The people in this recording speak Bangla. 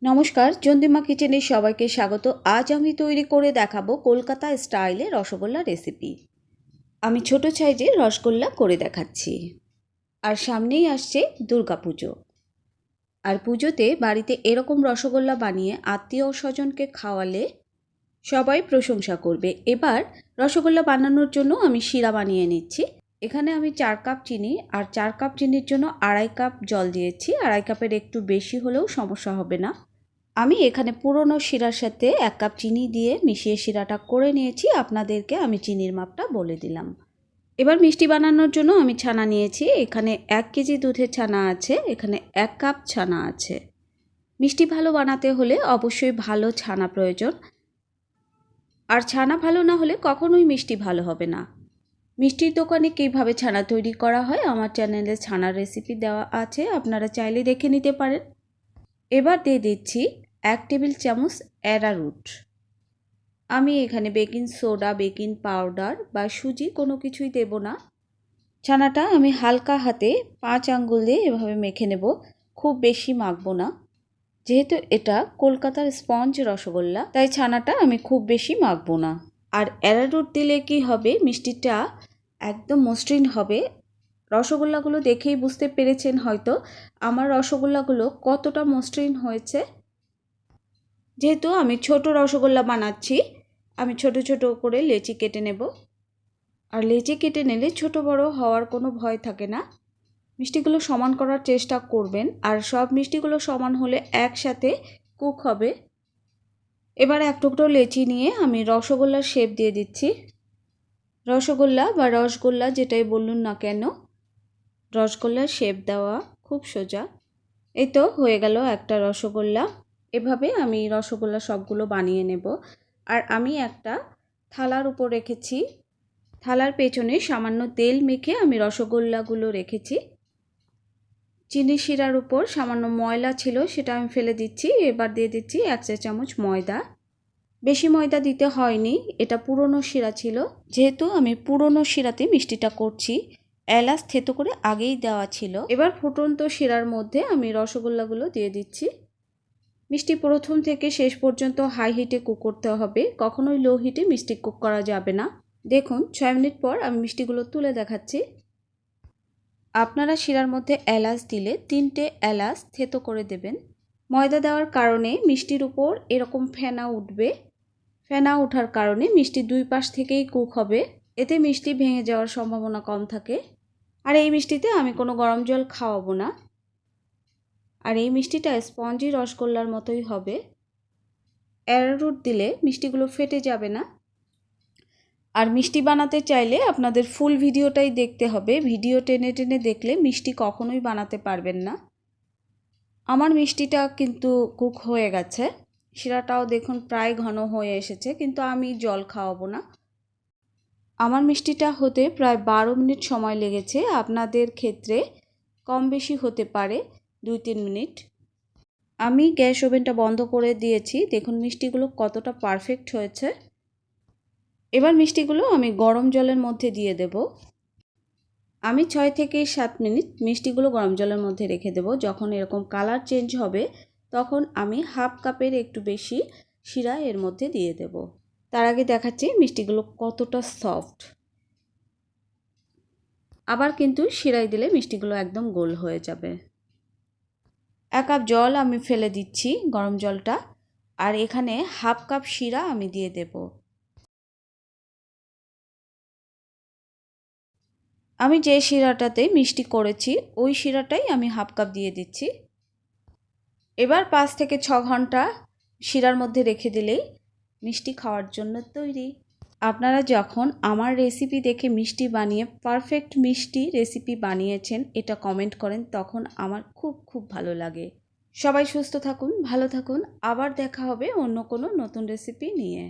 নমস্কার, চন্দ্রিমা কিচেনে সবাইকে স্বাগত। আজ আমি তৈরি করে দেখাবো কলকাতা স্টাইলে রসগোল্লা রেসিপি। আমি ছোট সাইজে রসগোল্লা করে দেখাচ্ছি। আর সামনেই আসছে দুর্গাপুজো। আর পুজোতে বাড়িতে এরকম রসগোল্লা বানিয়ে আত্মীয় স্বজনকে খাওয়ালে সবাই প্রশংসা করবে। এবার রসগোল্লা বানানোর জন্য আমি শিরা বানিয়ে নিচ্ছি। এখানে আমি 4 কাপ চিনি আর 4 কাপ চিনির জন্য 2.5 কাপ জল দিয়েছি। 2.5 কাপের একটু বেশি হলেও সমস্যা হবে না। আমি এখানে পুরনো শিরার সাথে 1 কাপ চিনি দিয়ে মিশিয়ে শিরাটা করে নিয়েছি। আপনাদেরকে আমি চিনির মাপটা বলে দিলাম। এবার মিষ্টি বানানোর জন্য আমি ছানা নিয়েছি। এখানে 1 কেজি দুধের ছানা আছে, এখানে 1 কাপ ছানা আছে। মিষ্টি ভালো বানাতে হলে অবশ্যই ভালো ছানা প্রয়োজন। আর ছানা ভালো না হলে কখনোই মিষ্টি ভালো হবে না। মিষ্টির দোকানে কীভাবে ছানা তৈরি করা হয় আমার চ্যানেলে ছানার রেসিপি দেওয়া আছে, আপনারা চাইলে দেখে নিতে পারেন। এবার দিয়ে দিচ্ছি 1 টেবিল চামচ অ্যারারুট। আমি এখানে বেকিং সোডা, বেকিং পাউডার বা সুজি কোনো কিছুই দেব না। ছানাটা আমি হালকা হাতে 5 আঙ্গুল দিয়ে এভাবে মেখে নেব, খুব বেশি মাখবো না। যেহেতু এটা কলকাতার স্পঞ্জ রসগোল্লা, তাই ছানাটা আমি খুব বেশি মাখবো না। আর অ্যারারুট দিলে কি হবে, মিষ্টিটা একদম মসৃণ হবে। রসগোল্লাগুলো দেখেই বুঝতে পেরেছেন হয়তো আমার রসগোল্লাগুলো কতটা মসৃণ হয়েছে। যেহেতু আমি ছোট রসগোল্লা বানাচ্ছি, আমি ছোট ছোট করে লেচি কেটে নেব। আর লেচি কেটে নিলে ছোট বড় হওয়ার কোনো ভয় থাকে না। মিষ্টিগুলো সমান করার চেষ্টা করবেন, আর সব মিষ্টিগুলো সমান হলে একসাথে কুক হবে। এবার 1 টুকরো লেচি নিয়ে আমি রসগোল্লার শেপ দিয়ে দিচ্ছি। রসগোল্লা বা রসগোল্লা যেটাই বলুন না কেন, রসগোল্লার শেপ দেওয়া খুব সোজা। এই তো হয়ে গেল একটা রসগোল্লা। এভাবে আমি রসগোল্লা সবগুলো বানিয়ে নেব। আর আমি একটা থালার উপর রেখেছি, থালার পেছনে সামান্য তেল মেখে আমি রসগোল্লাগুলো রেখেছি। চিনি শিরার উপর সামান্য ময়লা ছিল, সেটা আমি ফেলে দিচ্ছি। এবার দিয়ে দিচ্ছি 1 চা চামচ ময়দা। বেশি ময়দা দিতে হয়নি, এটা পুরনো শিরা ছিল। যেহেতু আমি পুরনো শিরাতে মিষ্টিটা করছি, এলাচ থেতো করে আগেই দেওয়া ছিল। এবার ফুটন্ত শিরার মধ্যে আমি রসগোল্লাগুলো দিয়ে দিচ্ছি। মিষ্টি প্রথম থেকে শেষ পর্যন্ত হাই হিটে কুক করতে হবে, কখনোই লো হিটে মিষ্টি কুক করা যাবে না। দেখুন 6 মিনিট পর আমি মিষ্টিগুলো তুলে দেখাচ্ছি। আপনারা শিরার মধ্যে এলাচ দিলে 3টে এলাচ থেতো করে দেবেন। ময়দা দেওয়ার কারণে মিষ্টির উপর এরকম ফেনা উঠবে। ফেনা ওঠার কারণে মিষ্টি 2 পাশ থেকেই কুক হবে, এতে মিষ্টি ভেঙে যাওয়ার সম্ভাবনা কম থাকে। আর এই মিষ্টিতে আমি কোনো গরম জল খাওয়াবো না। আর এই মিষ্টিটা স্পঞ্জি রসগোল্লার মতোই হবে। অ্যারারুট দিলে মিষ্টিগুলো ফেটে যাবে না। আর মিষ্টি বানাতে চাইলে আপনাদের ফুল ভিডিওটাই দেখতে হবে। ভিডিও টেনে টেনে দেখলে মিষ্টি কখনোই বানাতে পারবেন না। আমার মিষ্টিটা কিন্তু কুক হয়ে গেছে, শিরাটাও দেখুন প্রায় ঘন হয়ে এসেছে, কিন্তু আমি জল খাওয়াবো না। আমার মিষ্টিটা হতে প্রায় 12 মিনিট সময় লেগেছে, আপনাদের ক্ষেত্রে কম বেশি হতে পারে 2-3 মিনিট। আমি গ্যাস ওভেনটা বন্ধ করে দিয়েছি, দেখুন মিষ্টিগুলো কতটা পারফেক্ট হয়েছে। এবার মিষ্টিগুলো আমি গরম জলের মধ্যে দিয়ে দেব। আমি 6 থেকে 7 মিনিট মিষ্টিগুলো গরম জলের মধ্যে রেখে দেব। যখন এরকম কালার চেঞ্জ হবে তখন আমি 1/2 কাপের একটু বেশি শিরা এর মধ্যে দিয়ে দেব। তার আগে দেখাচ্ছি মিষ্টিগুলো কতটা সফট। আবার কিন্তু শিরায় দিলে মিষ্টিগুলো একদম গোল হয়ে যাবে। 1 কাপ জল আমি ফেলে দিচ্ছি, গরম জলটা। আর এখানে 1/2 কাপ শিরা আমি দিয়ে দেব। আমি যে শিরাটাতে মিষ্টি করেছি ওই শিরাটাই আমি 1/2 কাপ দিয়ে দিচ্ছি। এবার 5 থেকে 6 ঘন্টা শিরার মধ্যে রেখে দিলেই মিষ্টি খাওয়ার জন্য তৈরি। আপনারা যখন আমার রেসিপি দেখে মিষ্টি বানিয়ে পারফেক্ট মিষ্টি রেসিপি বানিয়েছেন এটা কমেন্ট করেন, তখন আমার খুব খুব ভালো লাগে। সবাই সুস্থ থাকুন, ভালো থাকুন। আবার দেখা হবে অন্য কোনো নতুন রেসিপি নিয়ে।